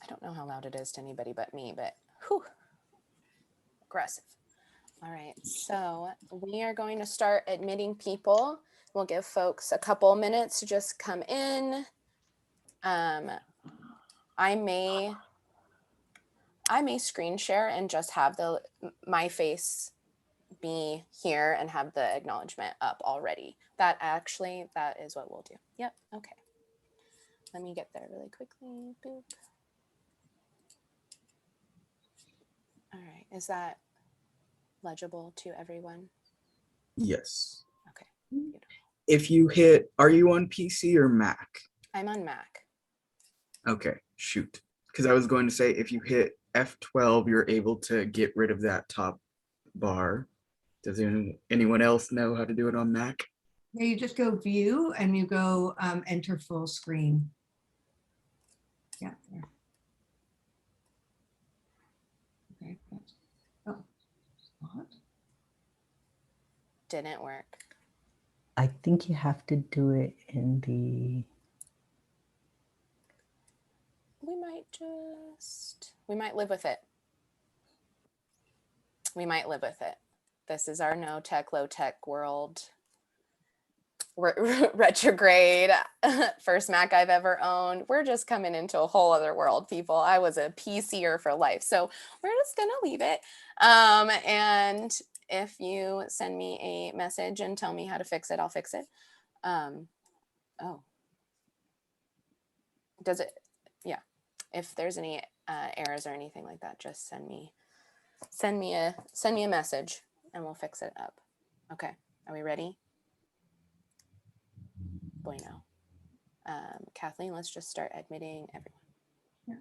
I don't know how loud it is to anybody but me, but whew, aggressive. All right, so we are going to start admitting people. We'll give folks a couple minutes to just come in. I may screen share and just have my face be here and have the acknowledgement up already. That is what we'll do. Yep, okay. Let me get there really quickly. Boop. All right, is that legible to everyone? Yes. Okay, beautiful. If you hit, are you on PC or Mac? I'm on Mac. Okay, shoot. Because I was going to say, if you hit F12, you're able to get rid of that top bar. Does anyone else know how to do it on Mac? Yeah, you just go view and you go enter full screen. Yeah. There. Okay. Oh, what? Didn't work. I think you have to do it in the... We might live with it. We might live with it. This is our no tech, low tech world. Retrograde, first Mac I've ever owned. We're just coming into a whole other world, people. I was a PCer for life. So we're just gonna leave it. And if you send me a message and tell me how to fix it, I'll fix it. Oh. Does it? Yeah. If there's any errors or anything like that, just send me a message and we'll fix it up. Okay. Are we ready? Bueno. Kathleen, let's just start admitting everyone. Yeah.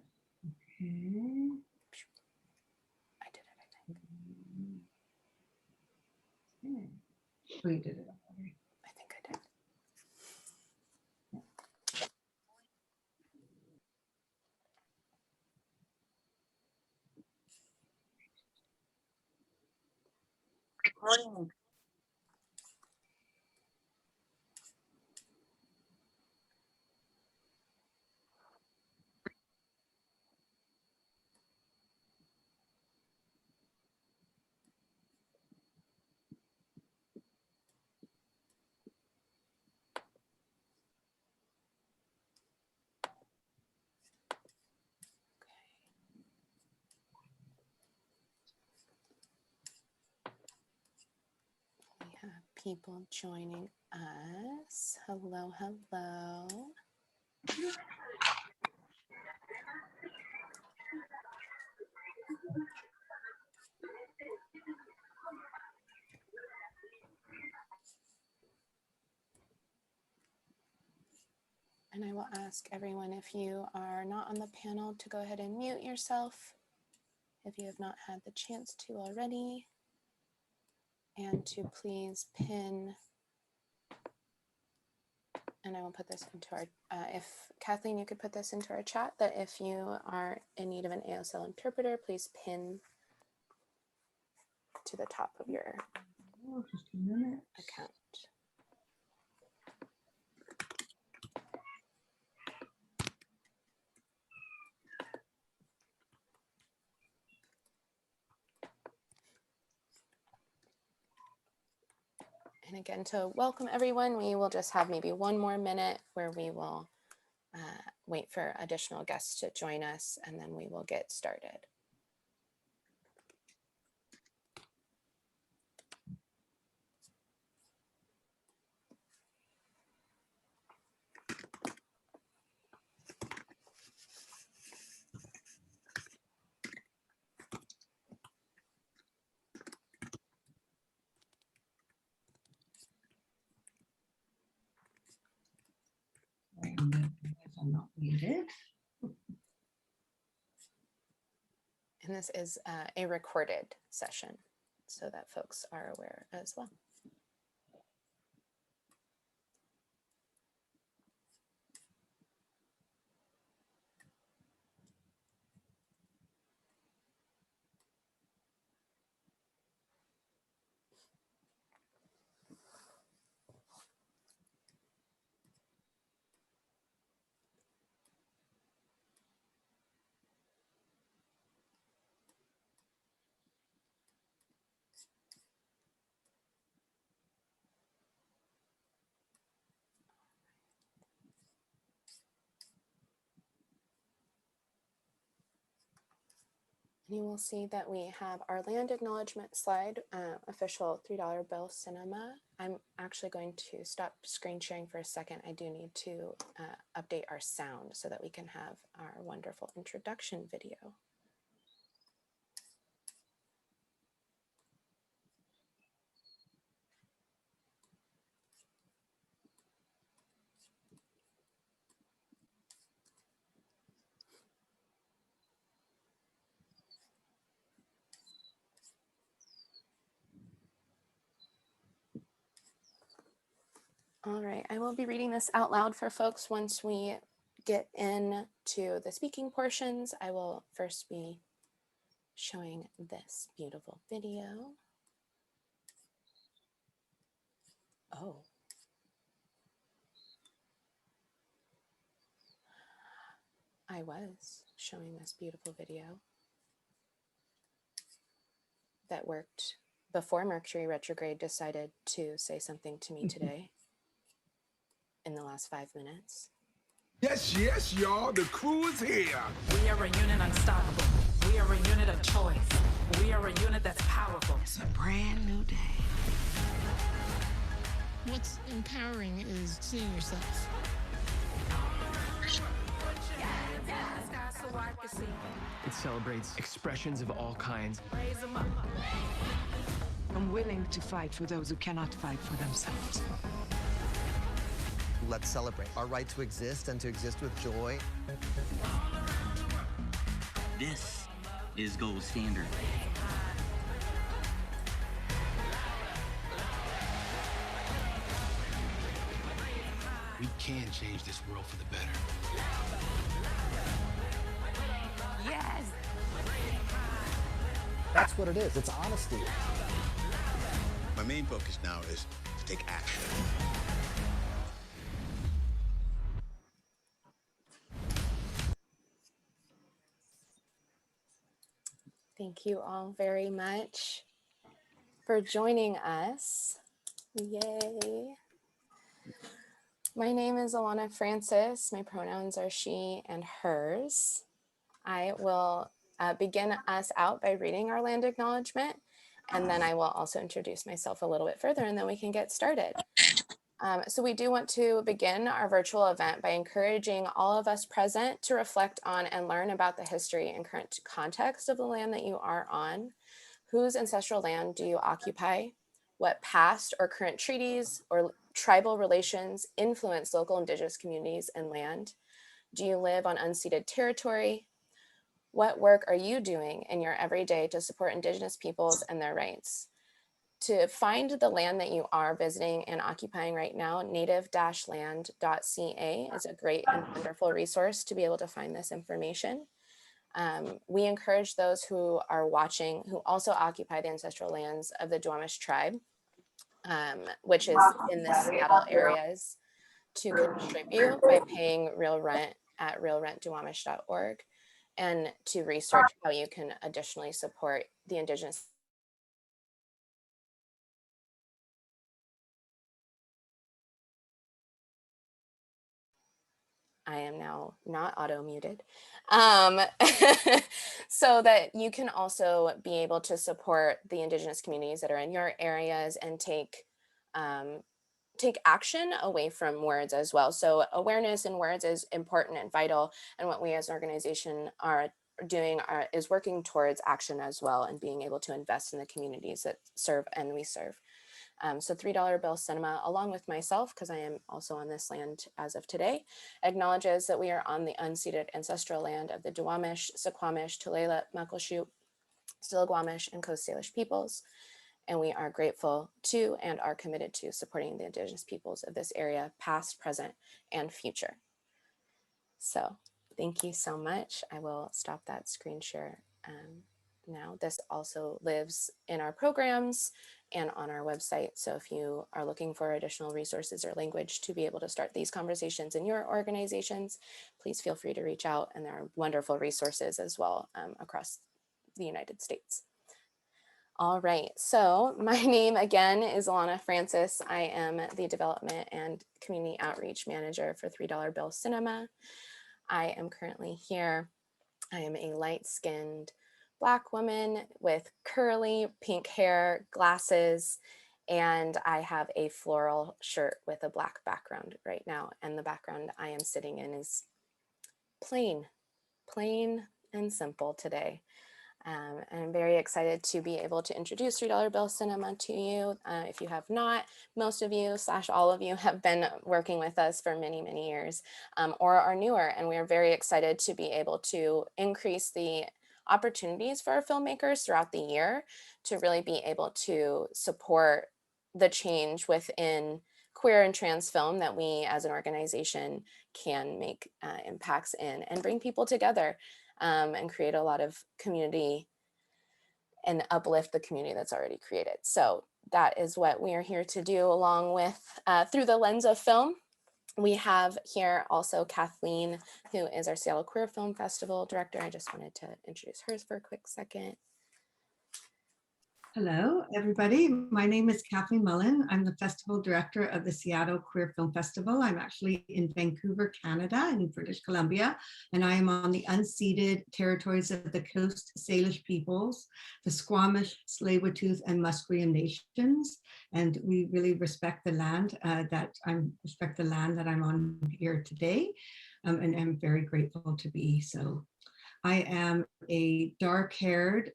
Okay. I did it, I think. Okay. Oh, you did it already. I think I did. Good morning. We have people joining us. Hello, hello. And I will ask everyone, if you are not on the panel, to go ahead and mute yourself if you have not had the chance to already, and to please pin, and I will put this into our, if Kathleen, you could put this into our chat, that if you are in need of an ASL interpreter, please pin to the top of your Just a minute. account. And again, to welcome everyone, we will just have maybe one more minute where we will wait for additional guests to join us, and then we will get started. I'm not muted. And this is a recorded session, so that folks are aware as well. You will see that we have our land acknowledgement slide, official $3 bill cinema. I'm actually going to stop screen sharing for a second. I do need to update our sound so that we can have our wonderful introduction video. All right, I will be reading this out loud for folks once we get into the speaking portions. I will first be showing this beautiful video. Oh. I was showing this beautiful video that worked before Mercury retrograde decided to say something to me today in the last 5 minutes. Yes, yes, y'all, the crew is here. We are a unit unstoppable. We are a unit of choice. We are a unit that's powerful. It's a brand new day. What's empowering is seeing yourself. It celebrates expressions of all kinds. I'm willing to fight for those who cannot fight for themselves. Let's celebrate our right to exist and to exist with joy. This is gold standard. We can change this world for the better. Yes! That's what it is. It's honesty. My main focus now is to take action. Thank you all very much for joining us. Yay. My name is Alana Francis. My pronouns are she and hers. I will begin us out by reading our land acknowledgement, and then I will also introduce myself a little bit further, and then we can get started. So we do want to begin our virtual event by encouraging all of us present to reflect on and learn about the history and current context of the land that you are on. Whose ancestral land do you occupy? What past or current treaties or tribal relations influence local indigenous communities and land? Do you live on unceded territory? What work are you doing in your everyday to support indigenous peoples and their rights? To find the land that you are visiting and occupying right now, native-land.ca is a great and wonderful resource to be able to find this information. We encourage those who are watching who also occupy the ancestral lands of the Duwamish tribe, which is in the Seattle areas, to contribute by paying real rent at realrentduwamish.org and to research how you can additionally support the indigenous. I am now not auto-muted, so that you can also be able to support the indigenous communities that are in your areas and take action away from words as well. So awareness in words is important and vital, and what we as an organization are doing is working towards action as well and being able to invest in the communities that serve and we serve. So $3 bill cinema, along with myself, because I am also on this land as of today, acknowledges that we are on the unceded ancestral land of the Duwamish, Suquamish, Tulalip, Muckleshoot, Stillaguamish, and Coast Salish peoples. And we are grateful to and are committed to supporting the indigenous peoples of this area, past, present, and future. So thank you so much. I will stop that screen share now. This also lives in our programs and on our website. So if you are looking for additional resources or language to be able to start these conversations in your organizations, please feel free to reach out. And there are wonderful resources as well across the United States. All right, so my name again is Alana Francis. I am the Development and Community Outreach Manager for $3 Bill Cinema. I am currently here. I am a light-skinned Black woman with curly pink hair, glasses, and I have a floral shirt with a black background right now. And the background I am sitting in is plain and simple today. And I'm very excited to be able to introduce $3 Bill Cinema to you. If you have not, most of you / all of you have been working with us for many, many years or are newer. And we are very excited to be able to increase the opportunities for our filmmakers throughout the year to really be able to support the change within queer and trans film that we as an organization can make impacts in and bring people together. And create a lot of community and uplift the community that's already created. So that is what we are here to do, along with Through the Lens of Film. We have here also Kathleen, who is our Seattle Queer Film Festival director. I just wanted to introduce hers for a quick second. Hello, everybody. My name is Kathleen Mullen. I'm the festival director of the Seattle Queer Film Festival. I'm actually in Vancouver, Canada, in British Columbia, and I am on the unceded territories of the Coast Salish peoples, the Squamish, Tsleil-Waututh, and Musqueam nations. And we really respect the land that I'm on here today, and I'm very grateful to be so. I am a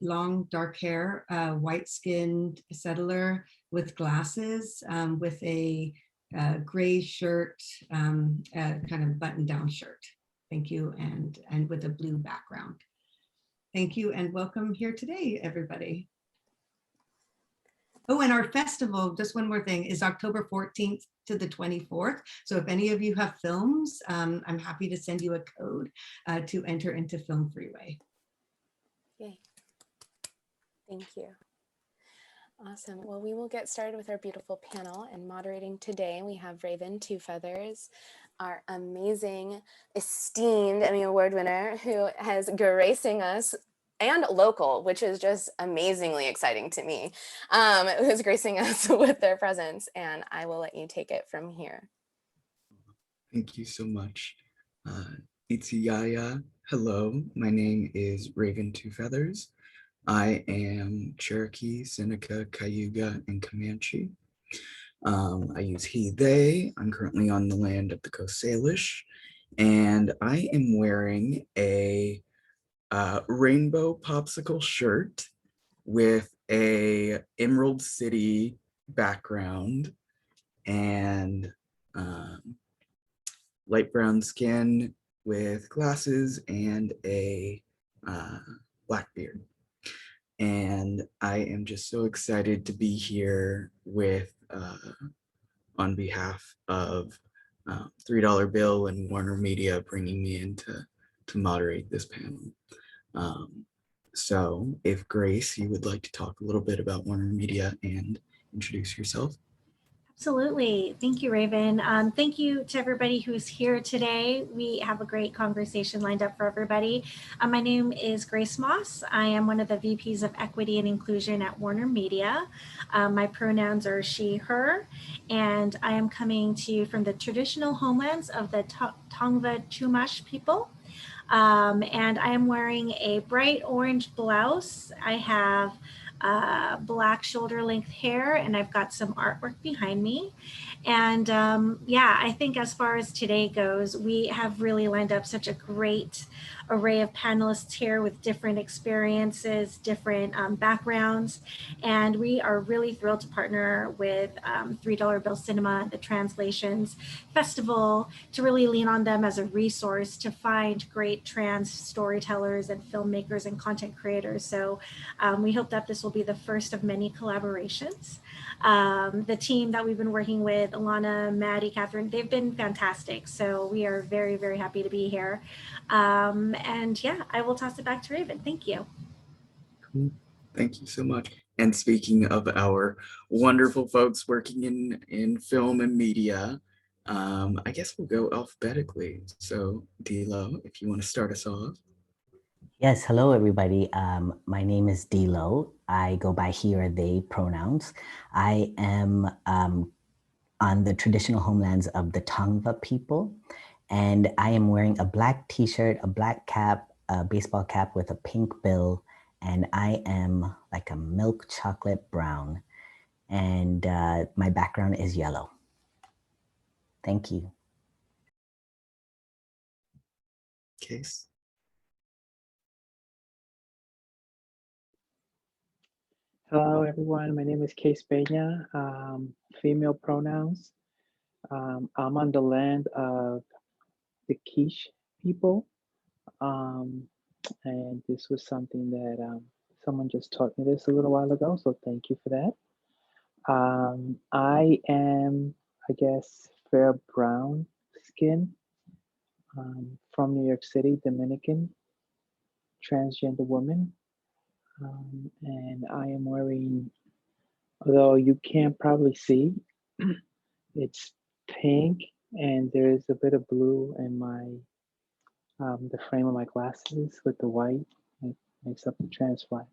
long dark hair, white-skinned settler with glasses, with a gray shirt, kind of button-down shirt. Thank you, and with a blue background. Thank you, and welcome here today, everybody. Oh, and our festival, just one more thing, is October 14th to the 24th. So if any of you have films, I'm happy to send you a code to enter into Film Freeway. Yay. Thank you. Awesome. Well, we will get started with our beautiful panel, and moderating today, we have Raven Two Feathers, our amazing, esteemed Emmy Award winner who has gracing us, and local, which is just amazingly exciting to me, who's gracing us with their presence. And I will let you take it from here. Thank you so much. Itiyaya. Hello, my name is Raven Two Feathers. I am Cherokee, Seneca, Cayuga, and Comanche. I use he, they. I'm currently on the land of the Coast Salish, and I am wearing a rainbow popsicle shirt with a Emerald City background and light brown skin with glasses and a black beard. And I am just so excited to be here with on behalf of $3 Bill and WarnerMedia bringing me in to moderate this panel. So if Grace, you would like to talk a little bit about WarnerMedia and introduce yourself. Absolutely. Thank you, Raven. Thank you to everybody who's here today. We have a great conversation lined up for everybody. My name is Grace Moss. I am one of the VPs of Equity and Inclusion at WarnerMedia. My pronouns are she, her, and I am coming to you from the traditional homelands of the Tongva Chumash people. And I am wearing a bright orange blouse. I have black shoulder length hair, and I've got some artwork behind me. And yeah, I think as far as today goes, we have really lined up such a great array of panelists here with different experiences, different backgrounds. And we are really thrilled to partner with $3 Bill Cinema, the Translations Festival, to really lean on them as a resource to find great trans storytellers and filmmakers and content creators. So we hope that this will be the first of many collaborations. The team that we've been working with, Alana, Maddie, Catherine, they've been fantastic. So we are very, very happy to be here. And yeah, I will toss it back to Raven. Thank you. Cool. Thank you so much. And speaking of our wonderful folks working in film and media, I guess we'll go alphabetically. So Dilo, if you want to start us off. Yes, hello everybody. My name is Dilo. I go by he or they pronouns. I am on the traditional homelands of the Tongva people, and I am wearing a black t-shirt, a black cap, a baseball cap with a pink bill, and I am like a milk chocolate brown, and my background is yellow. Thank you. Kase. Hello, everyone. My name is Kase Pena, female pronouns. I'm on the land of the Quiche people. And this was something that someone just taught me this a little while ago, so thank you for that. I am, I guess, fair brown skin, from New York City, Dominican, transgender woman. And I am wearing, although you can't probably see, it's pink and there's a bit of blue in my the frame of my glasses with the white. It makes up the trans flag.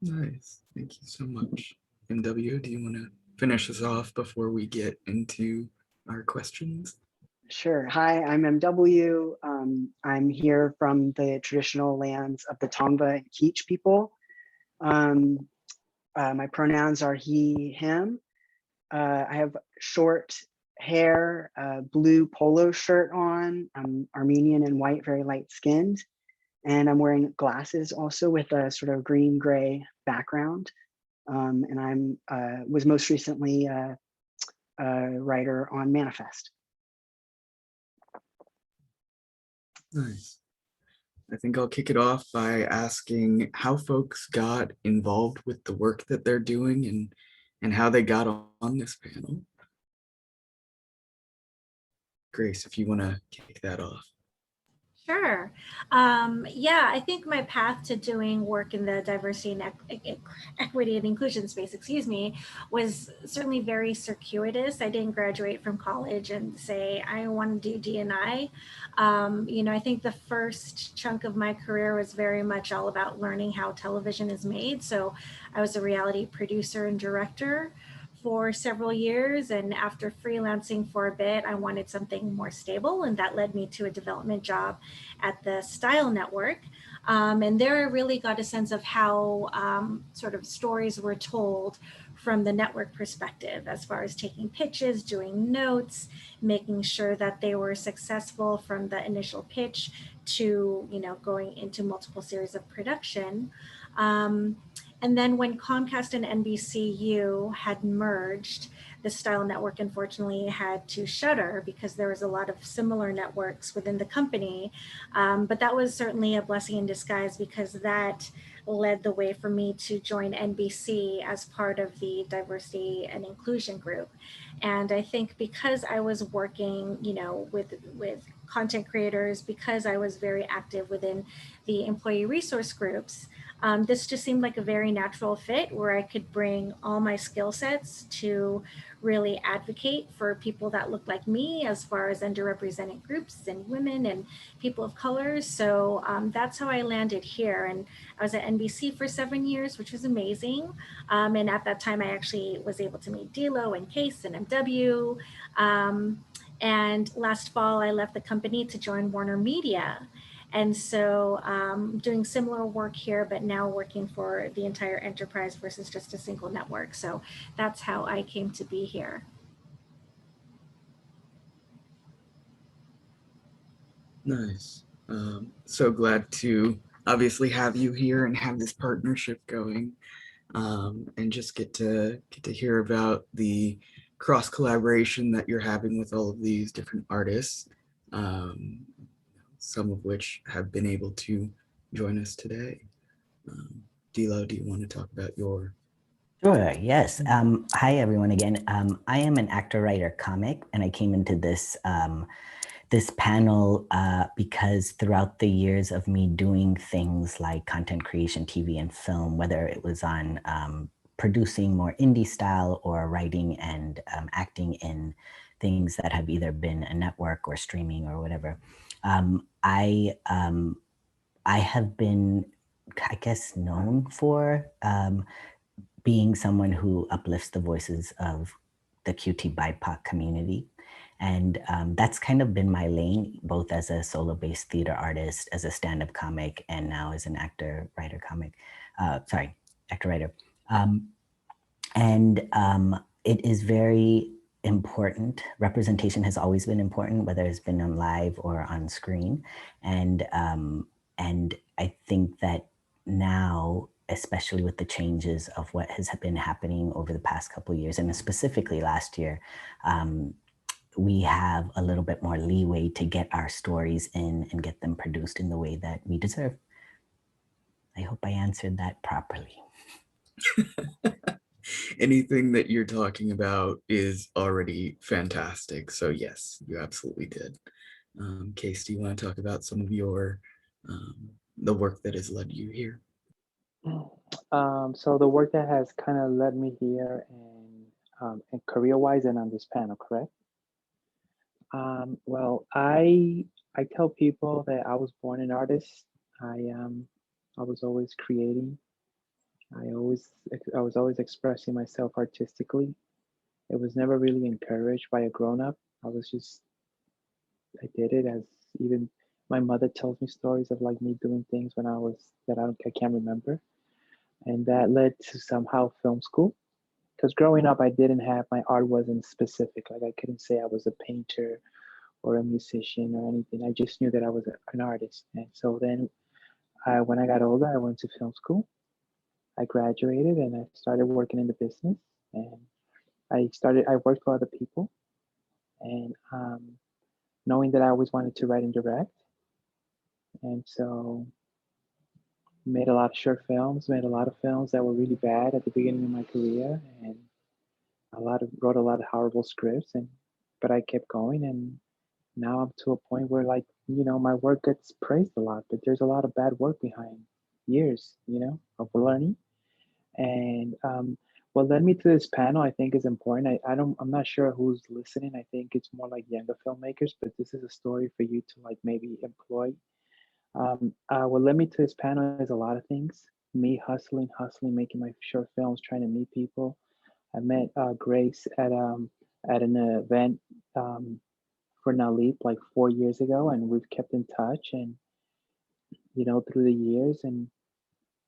Nice. Thank you so much. MW, do you want to finish us off before we get into our questions? Sure. Hi, I'm MW. I'm here from the traditional lands of the Tongva and Quiche people. My pronouns are he, him. I have short hair, blue polo shirt on. I'm Armenian and white, very light skinned. And I'm wearing glasses also with a sort of green gray background. And I'm was most recently a writer on Manifest. Nice. I think I'll kick it off by asking how folks got involved with the work that they're doing and how they got on this panel. Grace, if you want to kick that off. Sure. Yeah, I think my path to doing work in the diversity and equity and inclusion space, was certainly very circuitous. I didn't graduate from college and say, I want to do D&I. I think the first chunk of my career was very much all about learning how television is made. So I was a reality producer and director for several years, and after freelancing for a bit, I wanted something more stable, and that led me to a development job at the Style Network. And there I really got a sense of how sort of stories were told from the network perspective, as far as taking pitches, doing notes, making sure that they were successful from the initial pitch to going into multiple series of production. And then when Comcast and NBCU had merged, the Style Network unfortunately had to shutter because there was a lot of similar networks within the company. But that was certainly a blessing in disguise because that led the way for me to join NBC as part of the diversity and inclusion group. And I think because I was working, with content creators, because I was very active within the employee resource groups, this just seemed like a very natural fit where I could bring all my skill sets to really advocate for people that look like me as far as underrepresented groups and women and people of color. So that's how I landed here. And I was at NBC for 7 years, which was amazing. And at that time, I actually was able to meet D'Lo and Kase and MW. And last fall, I left the company to join WarnerMedia. And so doing similar work here, but now working for the entire enterprise versus just a single network. So that's how I came to be here. Nice. So glad to obviously have you here and have this partnership going, and just get to hear about the cross collaboration that you're having with all of these different artists, some of which have been able to join us today. D'Lo, do you want to talk about your? Sure, yes. Hi, everyone again. I am an actor, writer, comic, and I came into this this panel because throughout the years of me doing things like content creation, TV and film, whether it was on producing more indie style or writing and acting in things that have either been a network or streaming or whatever, I have been, I guess, known for being someone who uplifts the voices of the QT BIPOC community. And that's kind of been my lane, both as a solo-based theater artist, as a stand-up comic, and now as an actor, writer, actor, writer. It is very important. Representation has always been important, whether it's been on live or on screen. And I think that now, especially with the changes of what has been happening over the past couple of years, and specifically last year, we have a little bit more leeway to get our stories in and get them produced in the way that we deserve. I hope I answered that properly. Anything that you're talking about is already fantastic. So yes, you absolutely did. Kase, do you want to talk about some of your, the work that has led you here? So the work that has kind of led me here and career-wise and on this panel, correct? Well, I tell people that I was born an artist. I was always creating. I was always expressing myself artistically. It was never really encouraged by a grown-up. I did it as even my mother tells me stories of like me doing things when I can't remember. And that led to somehow film school. Because growing up, my art wasn't specific. Like I couldn't say I was a painter or a musician or anything. I just knew that I was an artist. And so then when I got older, I went to film school. I graduated and I started working in the business. And I worked for other people. And knowing that I always wanted to write and direct. And so made a lot of short films, made a lot of films that were really bad at the beginning of my career, and wrote a lot of horrible scripts, but I kept going, and now I'm to a point where my work gets praised a lot, but there's a lot of bad work behind years, of learning. And what led me to this panel, I think, is important. I'm not sure who's listening. I think it's more like younger filmmakers, but this is a story for you to maybe employ. What led me to this panel is a lot of things. Me hustling, making my short films, trying to meet people. I met Grace at an event for Nalip 4 years ago, and we've kept in touch, and through the years, and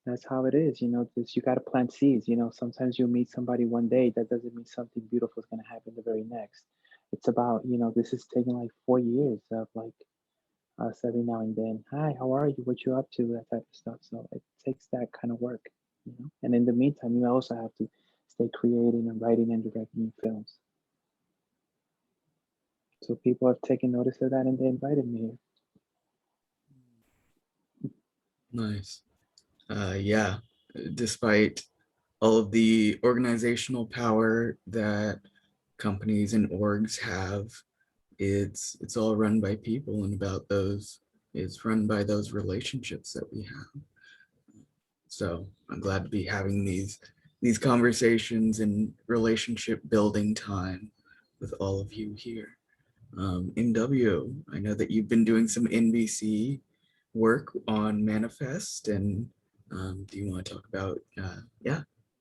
that's how it is. You got to plant seeds. Sometimes you meet somebody one day, that doesn't mean something beautiful is going to happen the very next. It's about this is taking 4 years of us every now and then. Hi, how are you? What you up to? That type of stuff. So it takes that kind of work, And in the meantime, you also have to stay creating and writing and directing films. So people have taken notice of that and they invited me here. Nice. Yeah, despite all of the organizational power that companies and orgs have, it's all run by people, and it's run by those relationships that we have. So I'm glad to be having these conversations and relationship building time with all of you here. MW, I know that you've been doing some NBC work on Manifest, and do you want to talk about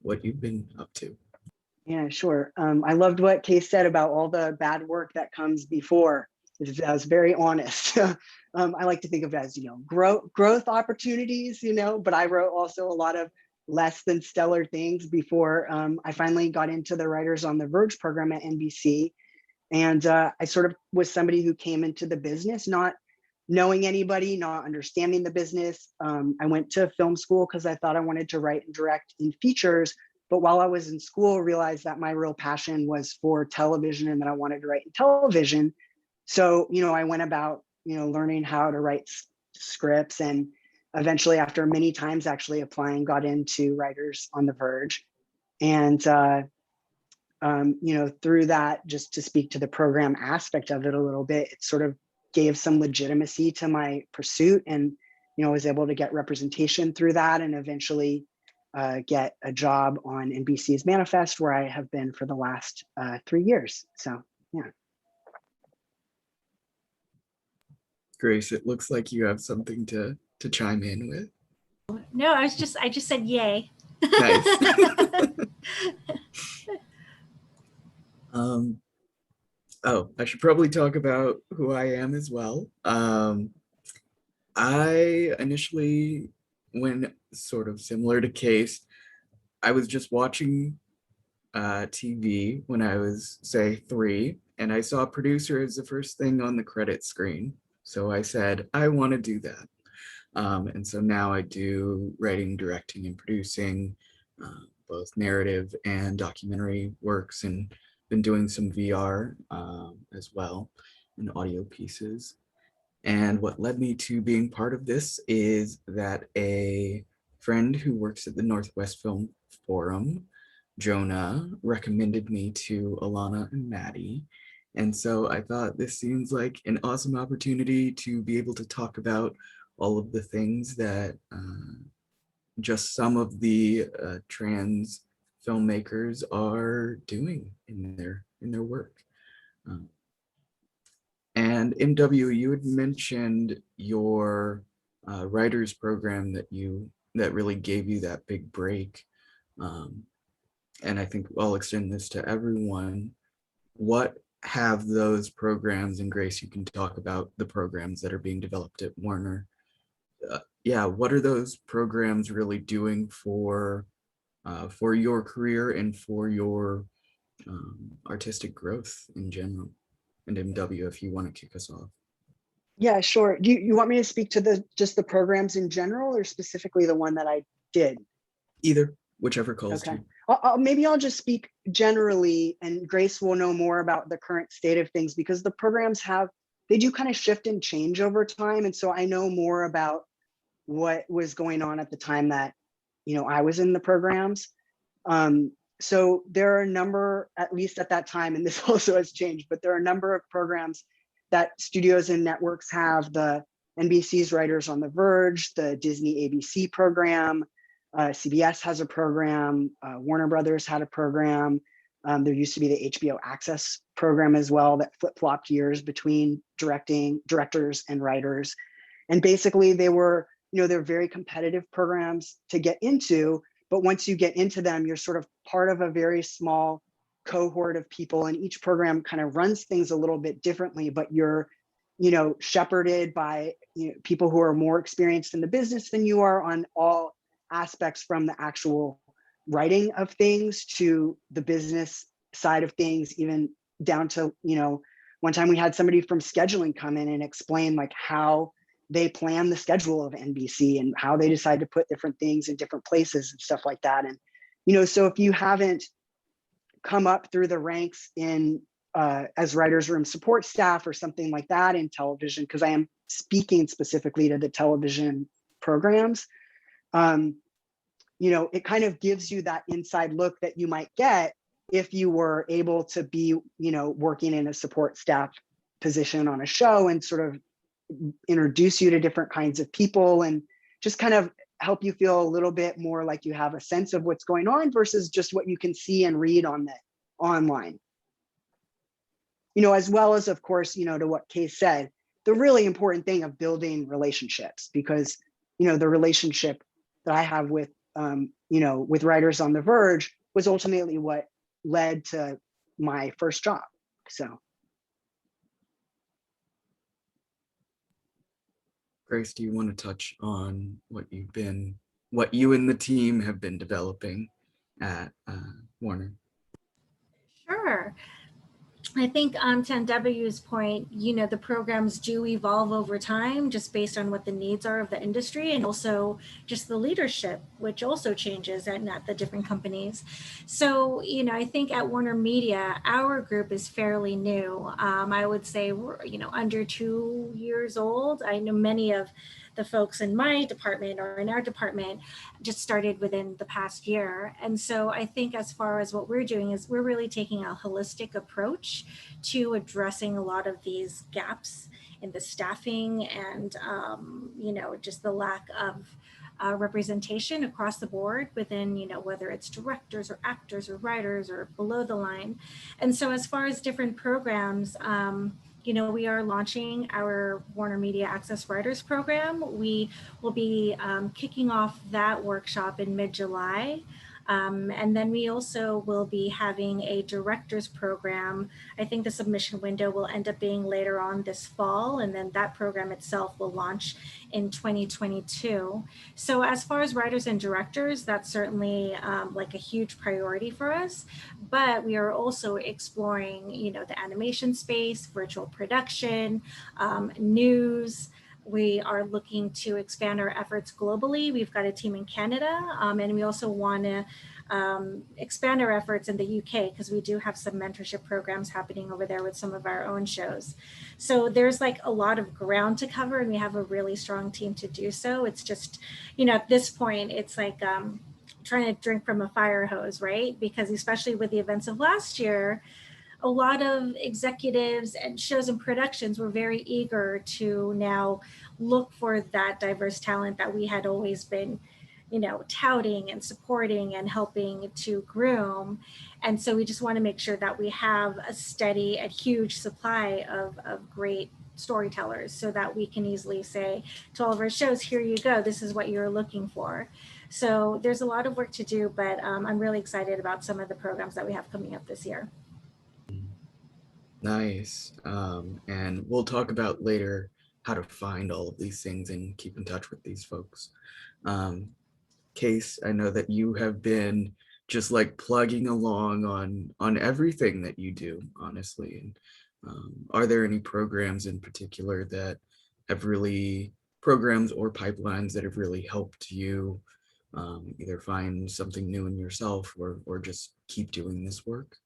what you've been up to? Yeah, sure. I loved what Kase said about all the bad work that comes before. That was very honest. I like to think of it as, growth opportunities, but I wrote also a lot of less than stellar things before I finally got into the Writers on the Verge program at NBC. And I sort of was somebody who came into the business not knowing anybody, not understanding the business. I went to film school because I thought I wanted to write and direct in features. But while I was in school, realized that my real passion was for television and that I wanted to write in television. So, I went about, learning how to write scripts, and eventually, after many times actually applying, got into Writers on the Verge. And, through that, just to speak to the program aspect of it a little bit, it sort of gave some legitimacy to my pursuit, and, was able to get representation through that, and eventually get a job on NBC's Manifest, where I have been for the last 3 years. So, yeah. Grace, it looks like you have something to chime in with. No, I just said yay. Nice. Oh, I should probably talk about who I am as well. I initially, when sort of similar to Case, I was just watching TV when I was, say, 3, and I saw producer as the first thing on the credit screen. So I said, I want to do that. And so now I do writing, directing, and producing, both narrative and documentary works, and been doing some VR as well, and audio pieces. And what led me to being part of this is that a friend who works at the Northwest Film Forum, Jonah, recommended me to Alana and Maddie. And so I thought this seems like an awesome opportunity to be able to talk about all of the things that just some of the trans filmmakers are doing in their work. And MW, you had mentioned your writers program that really gave you that big break. And I think I'll extend this to everyone. What have those programs, and Grace, you can talk about the programs that are being developed at Warner. Yeah, what are those programs really doing for your career and for your artistic growth in general? And MW, if you want to kick us off. Yeah, sure. Do you want me to speak to just the programs in general, or specifically the one that I did? Either, whichever calls Okay. to. Maybe I'll just speak generally, and Grace will know more about the current state of things, because the programs they do kind of shift and change over time. And so I know more about what was going on at the time that, I was in the programs. So there are a number, at least at that time, and this also has changed, but there are a number of programs that studios and networks have. The NBC's Writers on the Verge, the Disney ABC program, CBS has a program, Warner Brothers had a program. There used to be the HBO Access program as well that flip-flopped years between directors and writers. And basically they're very competitive programs to get into, but once you get into them, you're sort of part of a very small cohort of people, and each program kind of runs things a little bit differently, but you're, shepherded by people who are more experienced in the business than you are on all aspects, from the actual writing of things to the business side of things, even down to, one time we had somebody from scheduling come in and explain like how they plan the schedule of NBC and how they decide to put different things in different places and stuff like that. And, so if you haven't come up through the ranks in as writers' room support staff or something like that in television, because I am speaking specifically to the television programs, it kind of gives you that inside look that you might get if you were able to be, working in a support staff position on a show, and sort of introduce you to different kinds of people and just kind of help you feel a little bit more like you have a sense of what's going on versus just what you can see and read on the online. As well as, of course, to what Kase said, the really important thing of building relationships, because, the relationship that I have with, with Writers on the Verge was ultimately what led to my first job. So. Grace, do you want to touch on what you and the team have been developing at Warner? Sure. I think to NW's point, the programs do evolve over time just based on what the needs are of the industry, and also just the leadership, which also changes at the different companies. So, I think at WarnerMedia, our group is fairly new. I would say we're, under 2 years old. I know many of the folks in my department or in our department just started within the past year. And so I think as far as what we're doing is we're really taking a holistic approach to addressing a lot of these gaps in the staffing and, just the lack of representation across the board within, whether it's directors or actors or writers or below the line. And so as far as different programs, we are launching our WarnerMedia Access Writers Program. We will be kicking off that workshop in mid-July. And then we also will be having a director's program. I think the submission window will end up being later on this fall, and then that program itself will launch in 2022. So as far as writers and directors, that's certainly like a huge priority for us. But we are also exploring, the animation space, virtual production, news. We are looking to expand our efforts globally. We've got a team in Canada, and we also want to expand our efforts in the UK because we do have some mentorship programs happening over there with some of our own shows. So there's like a lot of ground to cover, and we have a really strong team to do so. It's just, at this point, it's like trying to drink from a fire hose, right? Because especially with the events of last year, a lot of executives and shows and productions were very eager to now look for that diverse talent that we had always been, touting and supporting and helping to groom. And so we just want to make sure that we have a steady and huge supply of great storytellers so that we can easily say to all of our shows, here you go, this is what you're looking for. So there's a lot of work to do, but I'm really excited about some of the programs that we have coming up this year. Nice. And we'll talk about later how to find all of these things and keep in touch with these folks. Kase, I know that you have been just like plugging along on everything that you do, honestly. And are there any programs in particular that have really, programs or pipelines that have really helped you either find something new in yourself or just keep doing this work?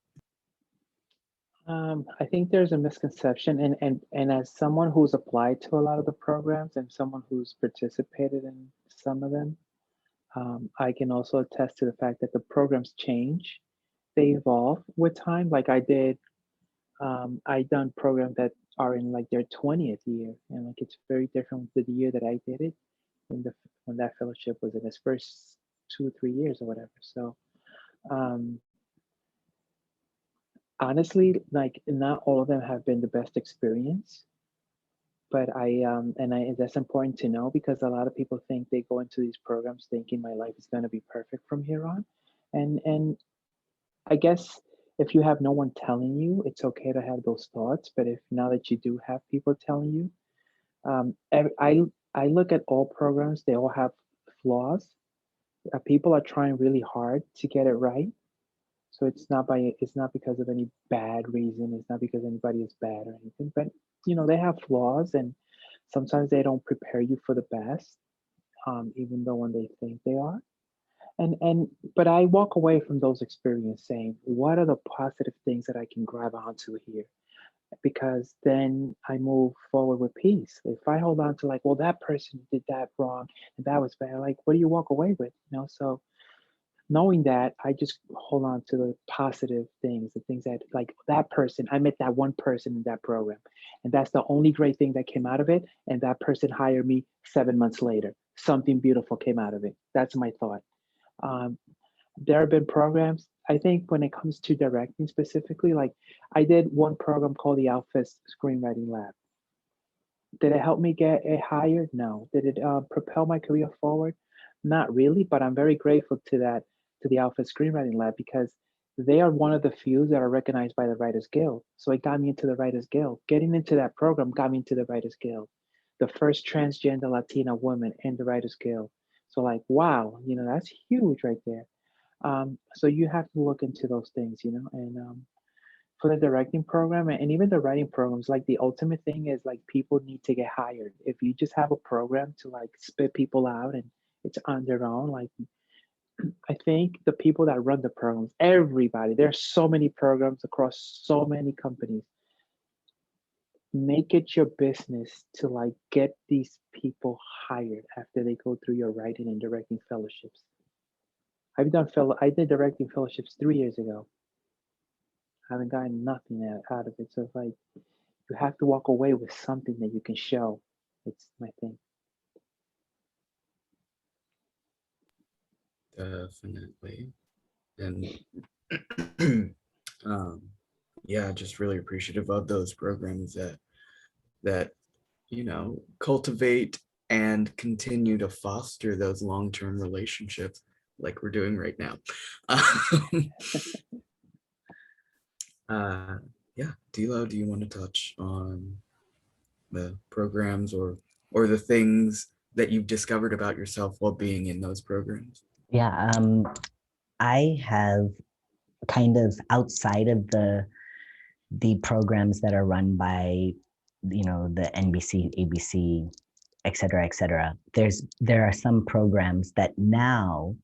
I think there's a misconception, and as someone who's applied to a lot of the programs and someone who's participated in some of them, I can also attest to the fact that the programs change, they evolve with time. Like I done programs that are in like their 20th year, and like it's very different with the year that I did it, when that fellowship was in its first 2 or 3 years or whatever. So honestly, like not all of them have been the best experience, but that's important to know because a lot of people think they go into these programs thinking my life is going to be perfect from here on, and I guess if you have no one telling you, it's okay to have those thoughts. But if now that you do have people telling you, I look at all programs; they all have flaws. People are trying really hard to get it right. So it's not because of any bad reason. It's not because anybody is bad or anything, but they have flaws and sometimes they don't prepare you for the best, even though when they think they are. But I walk away from those experiences saying, what are the positive things that I can grab onto here? Because then I move forward with peace. If I hold on to like, well, that person did that wrong and that was bad, like what do you walk away with? So knowing that, I just hold on to the positive things, the things that like that person, I met that one person in that program, and that's the only great thing that came out of it. And that person hired me 7 months later. Something beautiful came out of it. That's my thought. There have been programs, I think when it comes to directing specifically, like I did one program called the Alpha Screenwriting Lab. Did it help me get it hired? No. Did it propel my career forward? Not really, but I'm very grateful to the Alpha Screenwriting Lab because they are one of the few that are recognized by the Writers Guild. So it got me into the Writers Guild. Getting into that program got me into the Writers Guild. The first transgender Latina woman in the Writers Guild. So like, wow, that's huge right there. So you have to look into those things, and for the directing program and even the writing programs, like the ultimate thing is like people need to get hired. If you just have a program to like spit people out and it's on their own, like I think the people that run the programs, everybody, there's so many programs across so many companies. Make it your business to like get these people hired after they go through your writing and directing fellowships. I did directing fellowships 3 years ago. I haven't gotten nothing out of it. So it's like you have to walk away with something that you can show. It's my thing. Definitely. And yeah, just really appreciative of those programs that cultivate and continue to foster those long-term relationships like we're doing right now. Yeah, Dilo, do you want to touch on the programs or the things that you've discovered about yourself while being in those programs? Yeah, I have kind of outside of the programs that are run by, the NBC, ABC, et cetera, there are some programs that now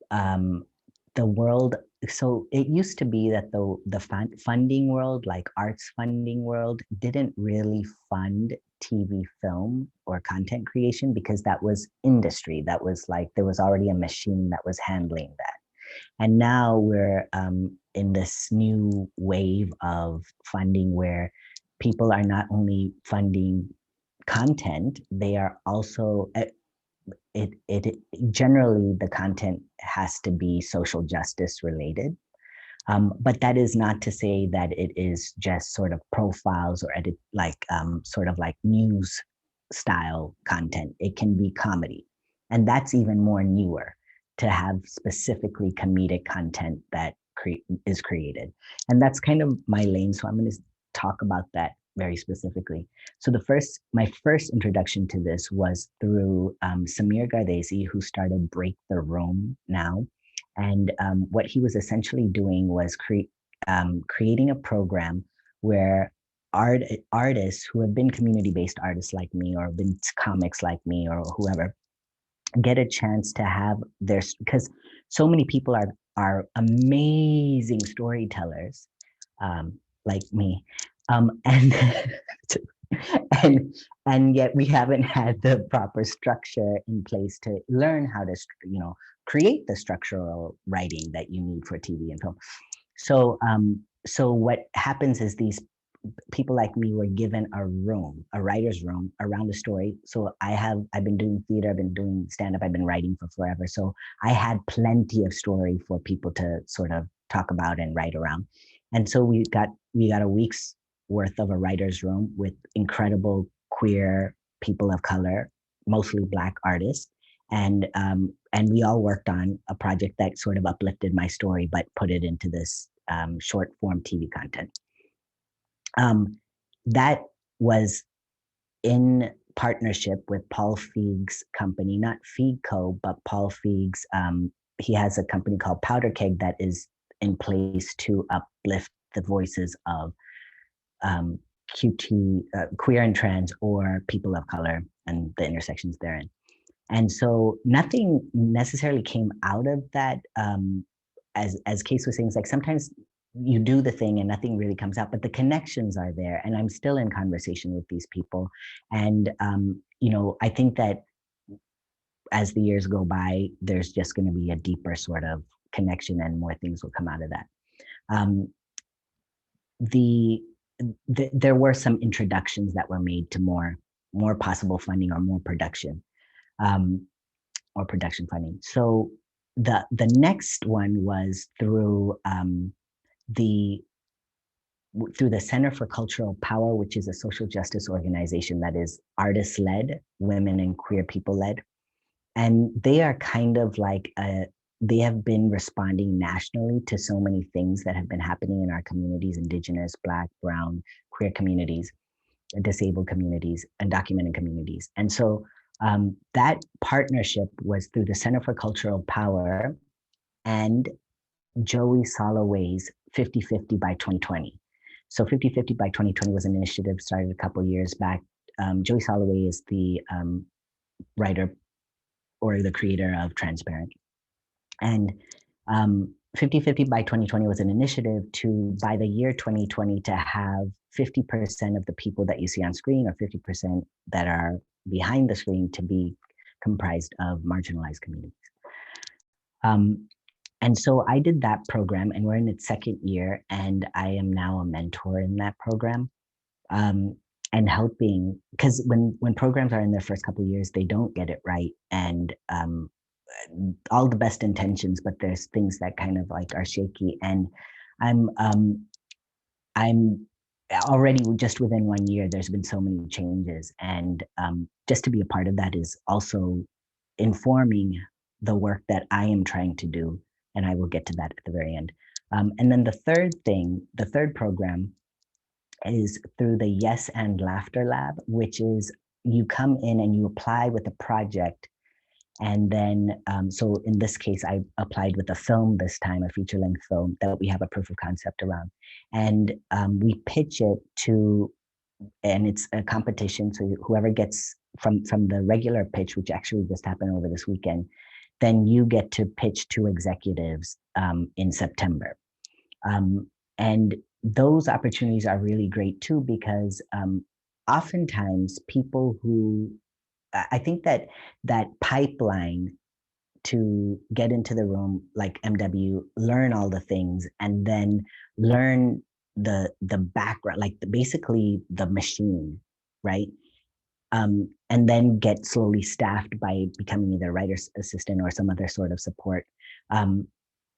the world, so it used to be that the funding world, like arts funding world, didn't really fund TV film or content creation because that was industry. That was like, there was already a machine that was handling that. And now we're in this new wave of funding where people are not only funding content, they are also, it generally the content has to be social justice related. But that is not to say that it is just sort of profiles or edit, like sort of like news style content. It can be comedy. And that's even more newer, to have specifically comedic content that is created. And that's kind of my lane. So I'm going to talk about that very specifically. So my first introduction to this was through Samir Gardesi, who started Break the Room Now. And what he was essentially doing was creating a program where artists who have been community-based artists like me, or been comics like me, or whoever, get a chance to have their, because so many people are amazing storytellers, like me, and and yet we haven't had the proper structure in place to learn how to create the structural writing that you need for TV and film. So what happens is these people like me were given a writer's room around the story. So I've been doing theater, I've been doing stand-up, I've been writing for forever. So I had plenty of story for people to sort of talk about and write around. And so we got a week's worth of a writer's room with incredible queer people of color, mostly Black artists. And we all worked on a project that sort of uplifted my story, but put it into this short form TV content. That was in partnership with Paul Feig's company, not Feig Co., but Paul Feig's. He has a company called Powder Keg that is in place to uplift the voices of QT, queer and trans, or people of color and the intersections therein. And so nothing necessarily came out of that. As Kase was saying, it's like sometimes you do the thing and nothing really comes out, but the connections are there. And I'm still in conversation with these people. And, I think that as the years go by, there's just going to be a deeper sort of connection and more things will come out of that. There were some introductions that were made to more possible funding or more production, or production funding. So the next one was through the Center for Cultural Power, which is a social justice organization that is artist-led, women and queer people-led. And they are kind of like, they have been responding nationally to so many things that have been happening in our communities, Indigenous, Black, Brown, queer communities, disabled communities, undocumented communities. And so that partnership was through the Center for Cultural Power and Joey Soloway's 50/50 by 2020. So 50/50 by 2020 was an initiative started a couple years back. Joey Soloway is the writer or the creator of Transparent. And 50/50 by 2020 was an initiative to, by the year 2020, to have 50% of the people that you see on screen, or 50% that are behind the screen, to be comprised of marginalized communities. And so I did that program, and we're in its second year, and I am now a mentor in that program, and helping, because when programs are in their first couple of years, they don't get it right, and all the best intentions, but there's things that kind of like are shaky. And I'm already, just within 1 year, there's been so many changes, and just to be a part of that is also informing the work that I am trying to do. And I will get to that at the very end. And then the third program is through the Yes and Laughter Lab, which is you come in and you apply with a project. And then, so in this case, I applied with a film this time, a feature-length film that we have a proof of concept around. And we pitch it to, and it's a competition. So whoever gets from the regular pitch, which actually just happened over this weekend, then you get to pitch to executives in September. And those opportunities are really great too, because oftentimes people who, I think that pipeline to get into the room, like MW, learn all the things, and then learn the background, like basically the machine, right? And then get slowly staffed by becoming either writer's assistant or some other sort of support.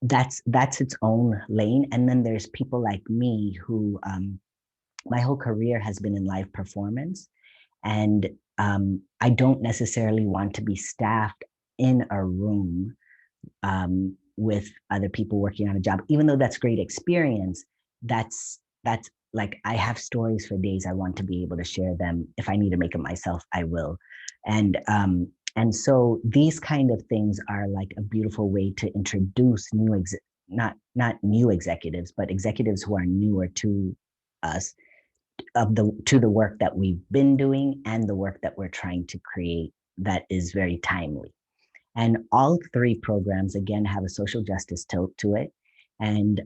That's its own lane. And then there's people like me who my whole career has been in live performance, and I don't necessarily want to be staffed in a room with other people working on a job, even though that's great experience. That's like, I have stories for days. I want to be able to share them. If I need to make it myself, I will. And so these kind of things are like a beautiful way to introduce not new executives, but executives who are newer to us, to the work that we've been doing and the work that we're trying to create that is very timely. And all three programs, again, have a social justice tilt to it. And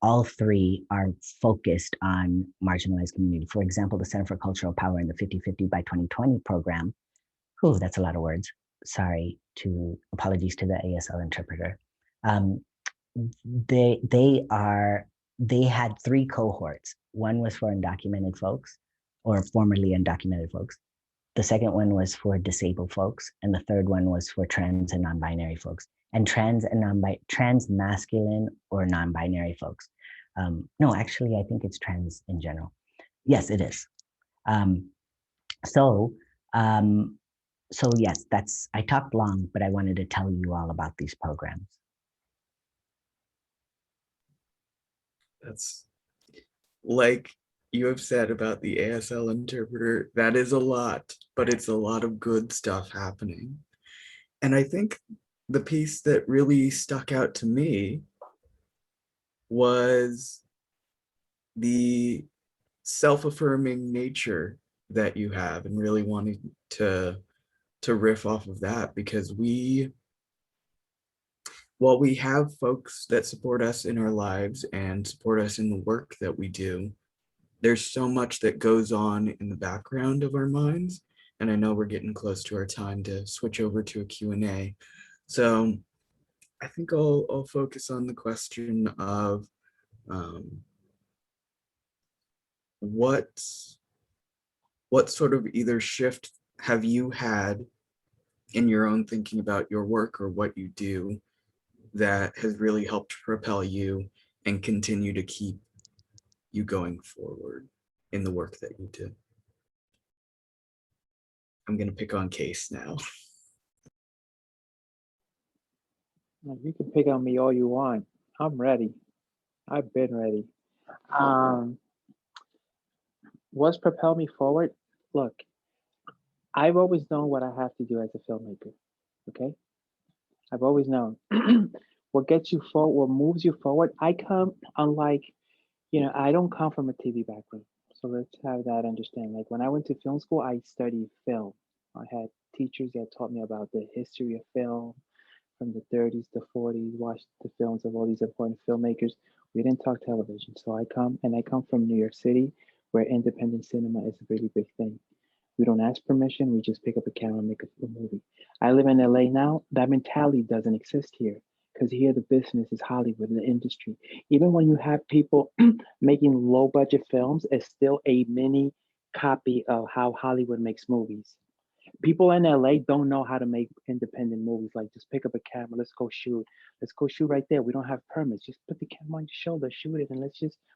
all three are focused on marginalized community. For example, the Center for Cultural Power in the 50/50 by 2020 program. Ooh, that's a lot of words. Sorry, apologies to the ASL interpreter. They had three cohorts. One was for undocumented folks, or formerly undocumented folks. The second one was for disabled folks, and the third one was for trans and non-binary folks, and trans masculine or non-binary folks. No, actually, I think it's trans in general. Yes, it is. So yes, I talked long, but I wanted to tell you all about these programs. That's like you have said about the ASL interpreter, that is a lot, but it's a lot of good stuff happening. And I think the piece that really stuck out to me was the self-affirming nature that you have, and really wanting to riff off of that, because while we have folks that support us in our lives and support us in the work that we do, there's so much that goes on in the background of our minds. And I know we're getting close to our time to switch over to a Q&A. So I think I'll focus on the question of what sort of either shift have you had in your own thinking about your work or what you do that has really helped propel you and continue to keep you going forward in the work that you do? I'm going to pick on Kase now. You can pick on me all you want. I'm ready. I've been ready. What's propelled me forward? Look, I've always known what I have to do as a filmmaker. Okay? I've always known. What gets you forward, what moves you forward. I come, unlike, I don't come from a TV background. So let's have that understand. Like when I went to film school, I studied film. I had teachers that taught me about the history of film from the 30s to 40s, watched the films of all these important filmmakers. We didn't talk television. So I come from New York City, where independent cinema is a really big thing. We don't ask permission. We just pick up a camera and make a movie. I live in LA now. That mentality doesn't exist here, because here the business is Hollywood, the industry. Even when you have people making low budget films, it's still a mini copy of how Hollywood makes movies. People in LA don't know how to make independent movies. Like, just pick up a camera, let's go shoot. Let's go shoot right there. We don't have permits. Just put the camera on your shoulder, shoot it, and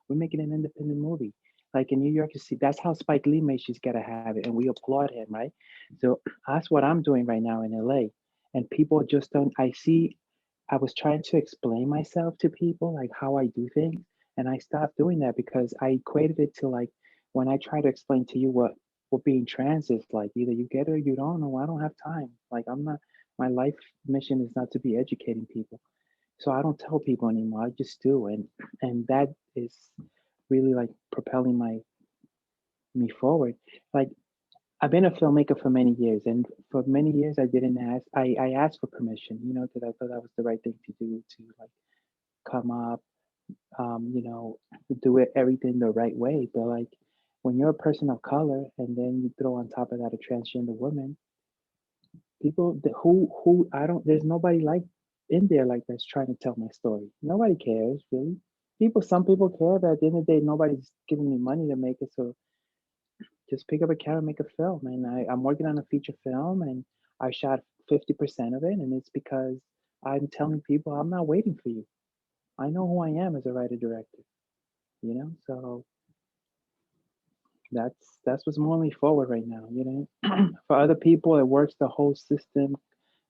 we're making an independent movie. Like in New York, you see, that's how Spike Lee made She's Gotta Have It, and we applaud him, right? So that's what I'm doing right now in LA. and people just don't. I was trying to explain myself to people, like how I do things, and I stopped doing that because I equated it to like when I try to explain to you what being trans is like. Either you get it or you don't. Know. I don't have time. Like I'm not. My life mission is not to be educating people, so I don't tell people anymore. I just do, and that is really like propelling me forward. Like I've been a filmmaker for many years, and for many years I didn't ask. I asked for permission, because I thought that was the right thing to do to like come up, do it everything the right way. But like when you're a person of color, and then you throw on top of that a transgender woman, people who I don't. There's nobody like in there like that's trying to tell my story. Nobody cares really. Some people care, but at the end of the day, nobody's giving me money to make it. So just pick up a camera and make a film. And I'm working on a feature film, and I shot 50% of it. And it's because I'm telling people I'm not waiting for you. I know who I am as a writer director, So that's what's moving me forward right now. For other people, it works the whole system,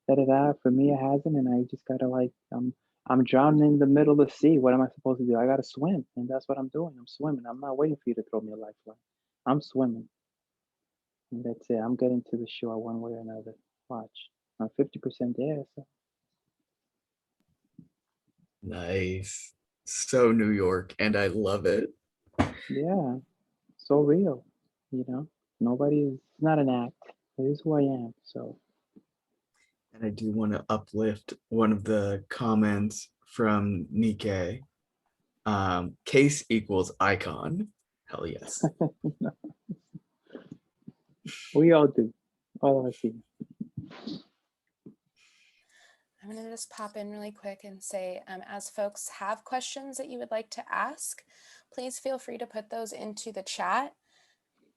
da da da. For me, it hasn't, and I just gotta like I'm drowning in the middle of the sea. What am I supposed to do? I gotta swim, and that's what I'm doing. I'm swimming. I'm not waiting for you to throw me a lifeline. I'm swimming. And that's it. I'm getting to the shore one way or another. Watch. I'm 50% there. So. Nice. So New York, and I love it. Yeah. So real. It's not an act. It is who I am. So. And I do want to uplift one of the comments from Nikkei. Case equals icon. Hell yes. We all do. All of us do. I'm going to just pop in really quick and say, as folks have questions that you would like to ask, please feel free to put those into the chat.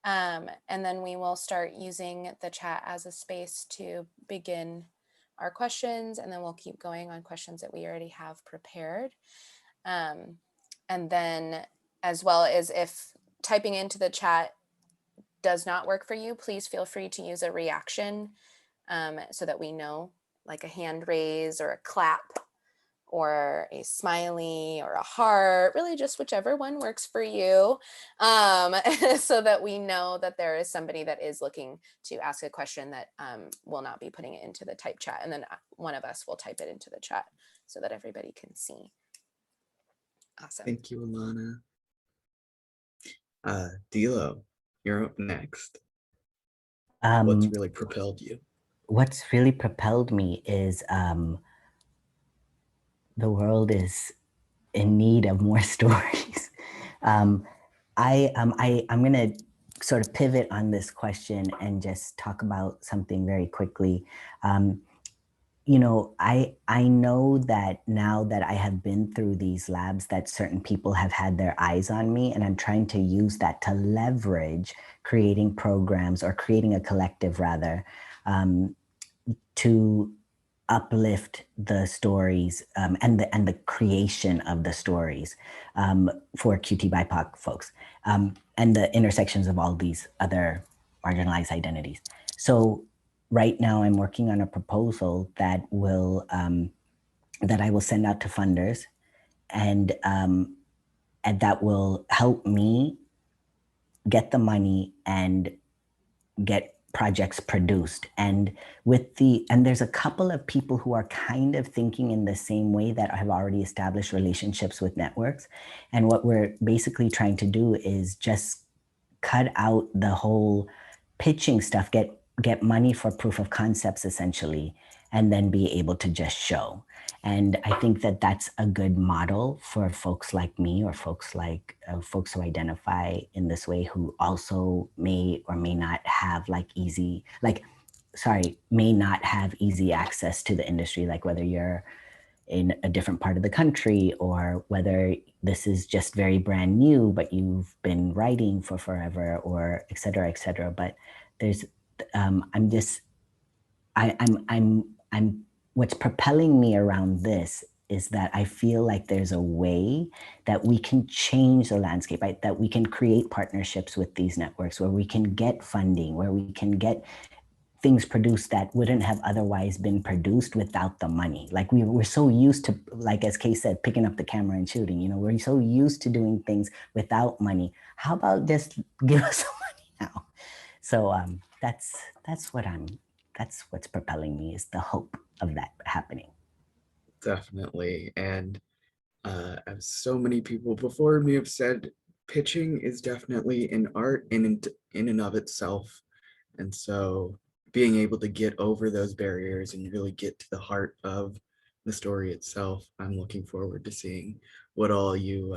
And then we will start using the chat as a space to begin our questions, and then we'll keep going on questions that we already have prepared. And then, as well as if typing into the chat does not work for you, please feel free to use a reaction so that we know, like a hand raise or a clap or a smiley or a heart, really just whichever one works for you, so that we know that there is somebody that is looking to ask a question that will not be putting it into the type chat. And then one of us will type it into the chat so that everybody can see. Awesome. Thank you, Alana. Dilo, you're up next. What's really propelled you? What's really propelled me is the world is in need of more stories. I'm going to sort of pivot on this question and just talk about something very quickly. I know that now that I have been through these labs, that certain people have had their eyes on me, and I'm trying to use that to leverage creating programs, or creating a collective rather, to uplift the stories and the creation of the stories for QT BIPOC folks, and the intersections of all these other marginalized identities. So right now I'm working on a proposal that will that I will send out to funders, and that will help me get the money and get projects produced. And there's a couple of people who are kind of thinking in the same way, that have already established relationships with networks. And what we're basically trying to do is just cut out the whole pitching stuff, get money for proof of concepts essentially, and then be able to just show. And I think that that's a good model for folks like me, or folks like folks who identify in this way, who also may or may not have may not have easy access to the industry, like whether you're in a different part of the country, or whether this is just very brand new, but you've been writing for forever, or et cetera, et cetera. But there's, what's propelling me around this is that I feel like there's a way that we can change the landscape, right? That we can create partnerships with these networks, where we can get funding, where we can get things produced that wouldn't have otherwise been produced without the money. Like we're so used to, like as Kay said, picking up the camera and shooting, you know, we're so used to doing things without money. How about just give us some money now? So that's what's propelling me, is the hope of that happening. Definitely. And as so many people before me have said, pitching is definitely an art in and of itself. And so being able to get over those barriers and really get to the heart of the story itself, I'm looking forward to seeing what all you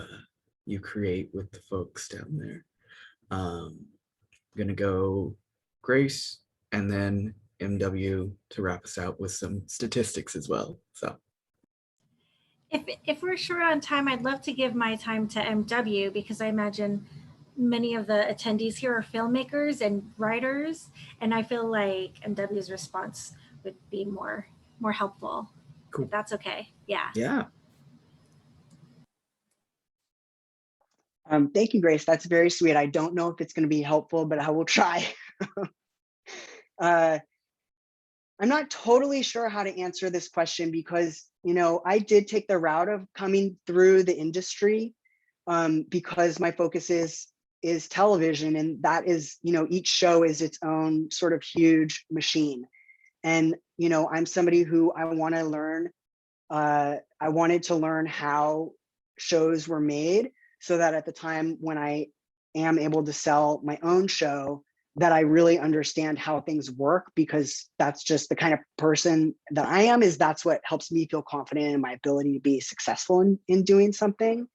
create with the folks down there. I'm gonna go Grace and then MW to wrap us out with some statistics as well. So If we're short on time, I'd love to give my time to MW, because I imagine many of the attendees here are filmmakers and writers, and I feel like MW's response would be more helpful. Cool. If that's okay. Yeah. Yeah. Thank you, Grace. That's very sweet. I don't know if it's going to be helpful, but I will try. I'm not totally sure how to answer this question because, you know, I did take the route of coming through the industry because my focus is television, and that is, you know, each show is its own sort of huge machine. And, you know, I'm somebody who I wanted to learn how shows were made, so that at the time when I am able to sell my own show, that I really understand how things work, because that's just the kind of person that I am. That's what helps me feel confident in my ability to be successful in doing something.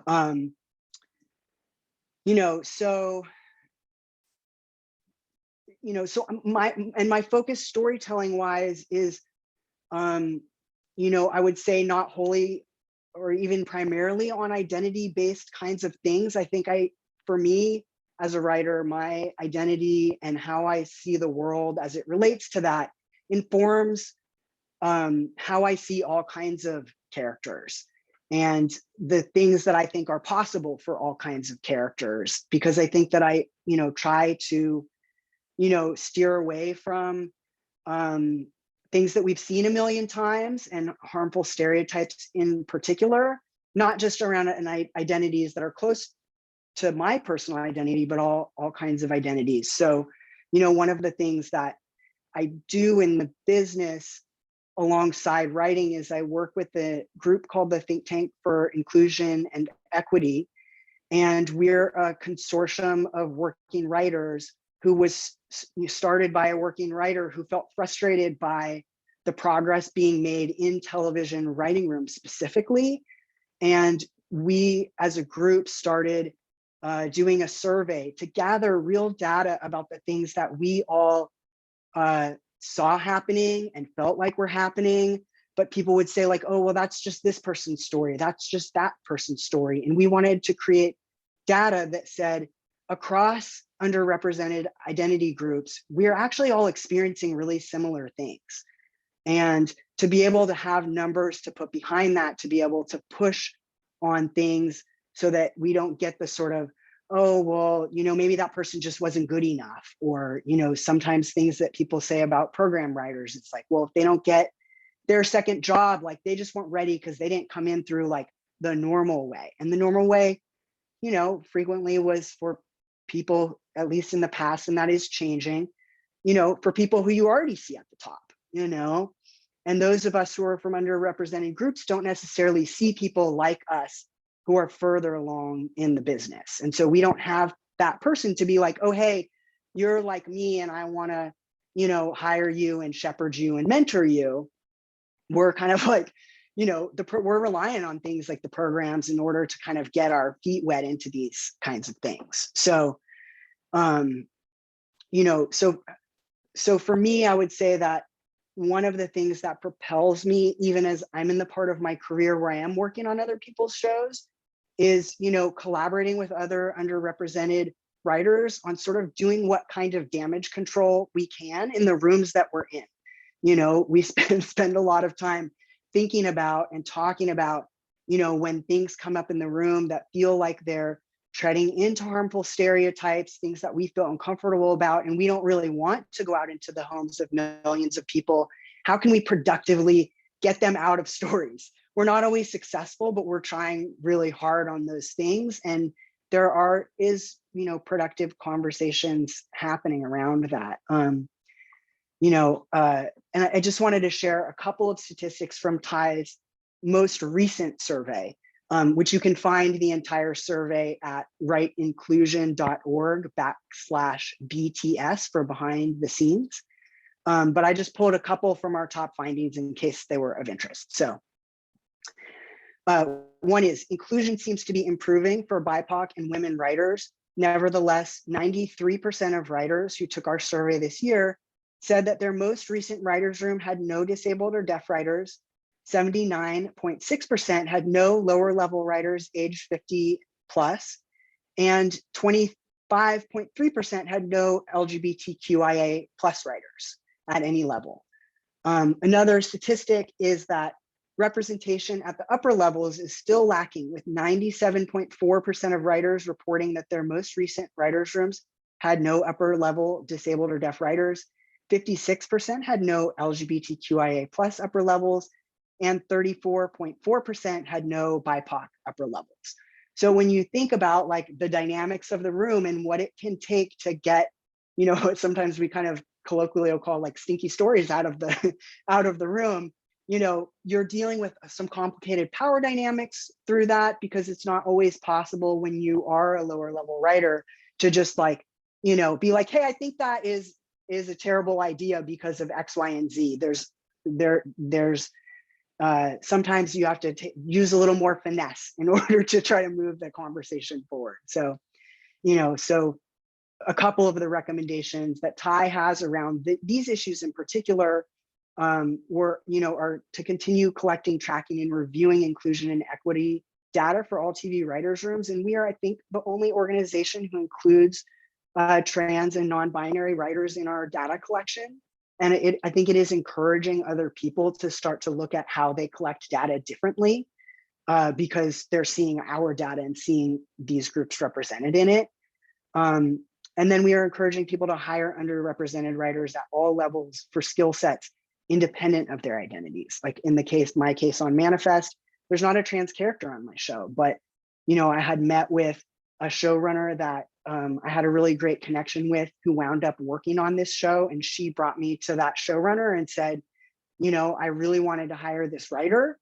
You know, so my focus storytelling wise is, you know, I would say not wholly or even primarily on identity based kinds of things. I think for me as a writer, my identity and how I see the world as it relates to that informs how I see all kinds of characters and the things that I think are possible for all kinds of characters, because I think that I, you know, try to, you know, steer away from things that we've seen a million times, and harmful stereotypes in particular, not just around identities that are close to my personal identity, but all kinds of identities. So, you know, one of the things that I do in the business alongside writing is I work with a group called the Think Tank for Inclusion and Equity. And we're a consortium of working writers who was started by a working writer who felt frustrated by the progress being made in television writing rooms specifically. And we as a group started doing a survey to gather real data about the things that we all saw happening and felt like were happening, but people would say like, oh, well, that's just this person's story, that's just that person's story. And we wanted to create data that said across underrepresented identity groups, we're actually all experiencing really similar things. And to be able to have numbers to put behind that, to be able to push on things so that we don't get the sort of, oh, well, you know, maybe that person just wasn't good enough. Or, you know, sometimes things that people say about program writers, it's like, well, if they don't get their second job, like they just weren't ready because they didn't come in through like the normal way. And the normal way, you know, frequently was for people, at least in the past, and that is changing, you know, for people who you already see at the top, you know. And those of us who are from underrepresented groups don't necessarily see people like us who are further along in the business. And so we don't have that person to be like, oh, hey, you're like me and I want to, you know, hire you and shepherd you and mentor you. We're kind of like, you know, we're relying on things like the programs in order to kind of get our feet wet into these kinds of things. So, you know, so for me, I would say that one of the things that propels me, even as I'm in the part of my career where I am working on other people's shows, is, you know, collaborating with other underrepresented writers on sort of doing what kind of damage control we can in the rooms that we're in. You know, we spend a lot of time thinking about and talking about, you know, when things come up in the room that feel like they're treading into harmful stereotypes, things that we feel uncomfortable about, and we don't really want to go out into the homes of millions of people. How can we productively get them out of stories? We're not always successful, but we're trying really hard on those things. And there is productive conversations happening around that. And I just wanted to share a couple of statistics from Ty's most recent survey, which you can find the entire survey at rightInclusion.org/BTS for behind the scenes. But I just pulled a couple from our top findings in case they were of interest. So one is inclusion seems to be improving for BIPOC and women writers. Nevertheless, 93% of writers who took our survey this year said that their most recent writer's room had no disabled or deaf writers. 79.6% had no lower level writers aged 50 plus, and 25.3% had no LGBTQIA plus writers at any level. Another statistic is that representation at the upper levels is still lacking, with 97.4% of writers reporting that their most recent writers' rooms had no upper level disabled or deaf writers. 56% had no LGBTQIA plus upper levels, and 34.4% had no BIPOC upper levels. So when you think about like the dynamics of the room and what it can take to get, sometimes we kind of colloquially will call like stinky stories out of the room, you're dealing with some complicated power dynamics through that, because it's not always possible when you are a lower level writer to just like, be like, hey, I think that is a terrible idea because of X, Y, and Z. There's sometimes you have to use a little more finesse in order to try to move the conversation forward. So, so a couple of the recommendations that Ty has around these issues in particular are to continue collecting, tracking, and reviewing inclusion and equity data for all TV writers' rooms. And we are, I think, the only organization who includes trans and non-binary writers in our data collection. And I think it is encouraging other people to start to look at how they collect data differently, because they're seeing our data and seeing these groups represented in it. And then we are encouraging people to hire underrepresented writers at all levels for skill sets independent of their identities. Like in my case on Manifest, there's not a trans character on my show, but I had met with a showrunner that I had a really great connection with, who wound up working on this show, and she brought me to that showrunner and said, I really wanted to hire this writer,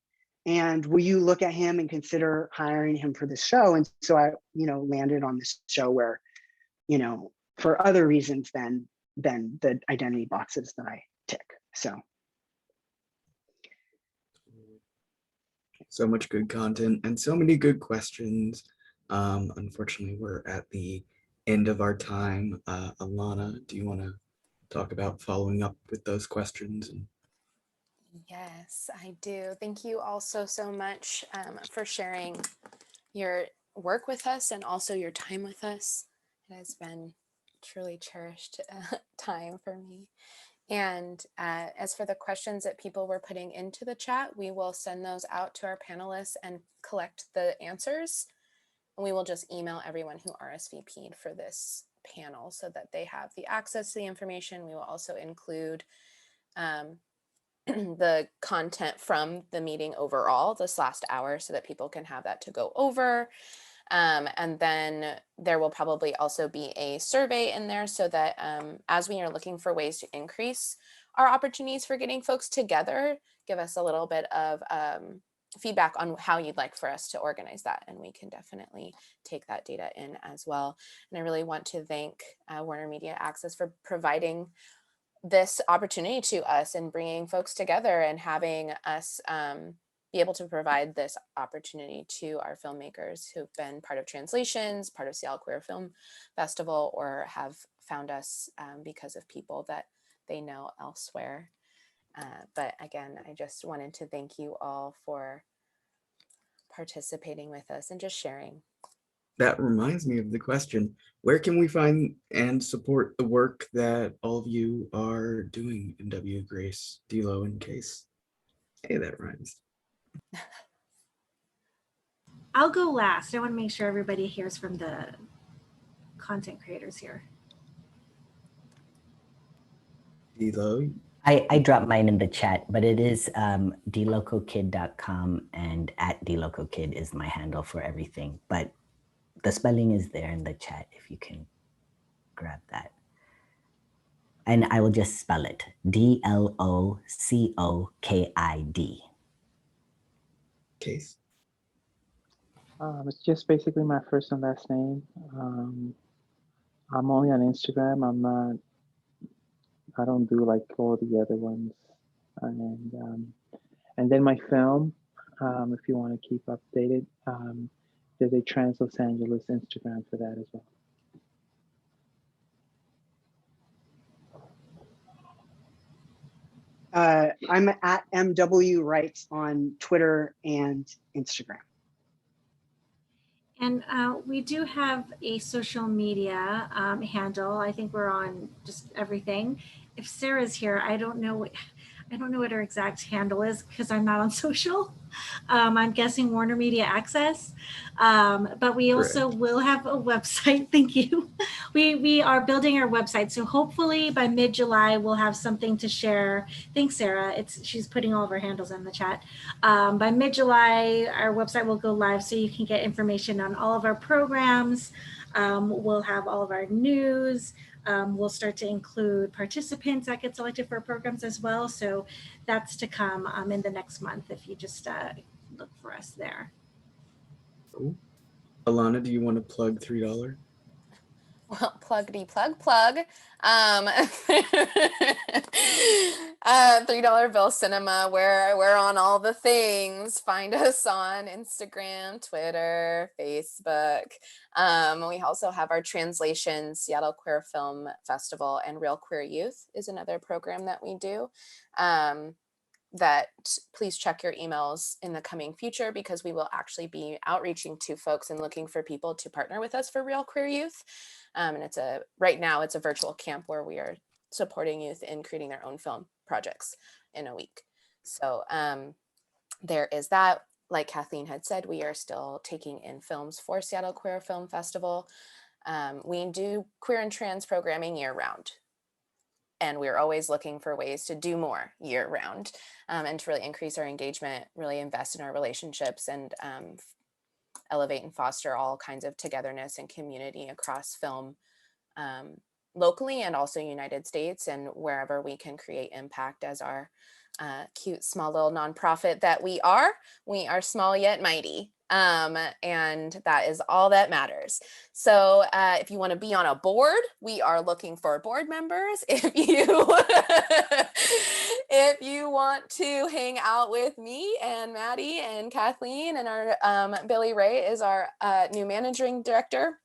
and will you look at him and consider hiring him for this show? And so I landed on this show where for other reasons than the identity boxes that I tick. So much good content and so many good questions. Unfortunately, we're at the end of our time. Alana, do you want to talk about following up with those questions? Yes, I do. Thank you all so much for sharing your work with us and also your time with us. It has been truly cherished time for me. And as for the questions that people were putting into the chat, we will send those out to our panelists and collect the answers. And we will just email everyone who RSVP'd for this panel so that they have the access to the information. We will also include the content from the meeting overall this last hour so that people can have that to go over. And then there will probably also be a survey in there so that as we are looking for ways to increase our opportunities for getting folks together, give us a little bit of feedback on how you'd like for us to organize that. And we can definitely take that data in as well. And I really want to thank WarnerMedia Access for providing this opportunity to us and bringing folks together and having us be able to provide this opportunity to our filmmakers who've been part of translations, part of Seattle Queer Film Festival, or have found us because of people that they know elsewhere. But again, I just wanted to thank you all for participating with us and just sharing. That reminds me of the question, where can we find and support the work that all of you are doing in W, Grace, D'Lo, and Kase? Hey, that rhymes. I'll go last. I want to make sure everybody hears from the content creators here. Dilo. I dropped mine in the chat, but it is dlocokid.com, and @dlocokid is my handle for everything. But the spelling is there in the chat if you can grab that. And I will just spell it, DLOCOKID. Kase. It's just basically my first and last name. I'm only on Instagram. I don't do like all the other ones. And then my film, if you want to keep updated, there's a Trans Los Angeles Instagram for that as well. I'm at MW Rights on Twitter and Instagram. And we do have a social media handle. I think we're on just everything. If Sarah's here, I don't know what her exact handle is because I'm not on social. I'm guessing WarnerMedia Access. But we also will have a website. Thank you. We are building our website. So hopefully by mid-July, we'll have something to share. Thanks, Sarah. She's putting all of our handles in the chat. By mid-July, our website will go live so you can get information on all of our programs. We'll have all of our news. We'll start to include participants that get selected for programs as well. So that's to come in the next month if you just look for us there. Cool. Alana, do you want to plug $3? Well, pluggity plug. $3 Bill Cinema, where we're on all the things. Find us on Instagram, Twitter, Facebook. We also have our Translation Seattle Queer Film Festival, and Real Queer Youth is another program that we do. That please check your emails in the coming future, because we will actually be outreaching to folks and looking for people to partner with us for Real Queer Youth. And right now it's a virtual camp where we are supporting youth in creating their own film projects in a week. So there is that. Like Kathleen had said, we are still taking in films for Seattle Queer Film Festival. We do queer and trans programming year round. And we're always looking for ways to do more year round, and to really increase our engagement, really invest in our relationships, and elevate and foster all kinds of togetherness and community across film, locally and also United States, and wherever we can create impact as our cute, small little nonprofit that we are. We are small yet mighty. And that is all that matters. So if you want to be on a board, we are looking for board members. If you want to hang out with me and Maddie and Kathleen, and our Billy Ray is our new managing director.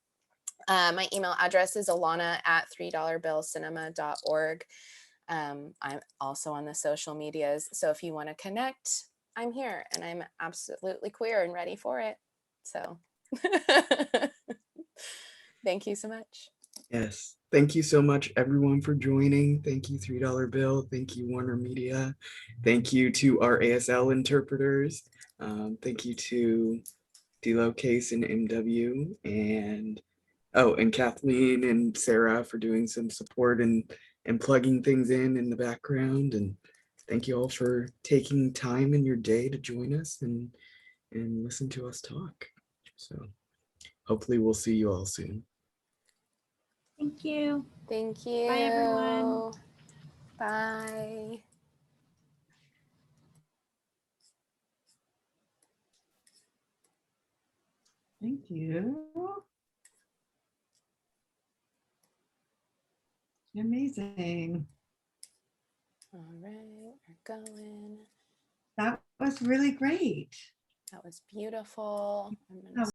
My email address is alana@3billcinema.org. I'm also on the social medias. So if you want to connect, I'm here, and I'm absolutely queer and ready for it. So thank you so much. Yes. Thank you so much, everyone, for joining. Thank you, $3 Bill. Thank you, WarnerMedia. Thank you to our ASL interpreters. Thank you to Dilo, Kase, and MW, and Kathleen and Sarah for doing some support and plugging things in the background. And thank you all for taking time in your day to join us and listen to us talk. So hopefully we'll see you all soon. Thank you. Thank you. Bye, everyone. Bye. Thank you. Amazing. All right, we're going. That was really great. That was beautiful.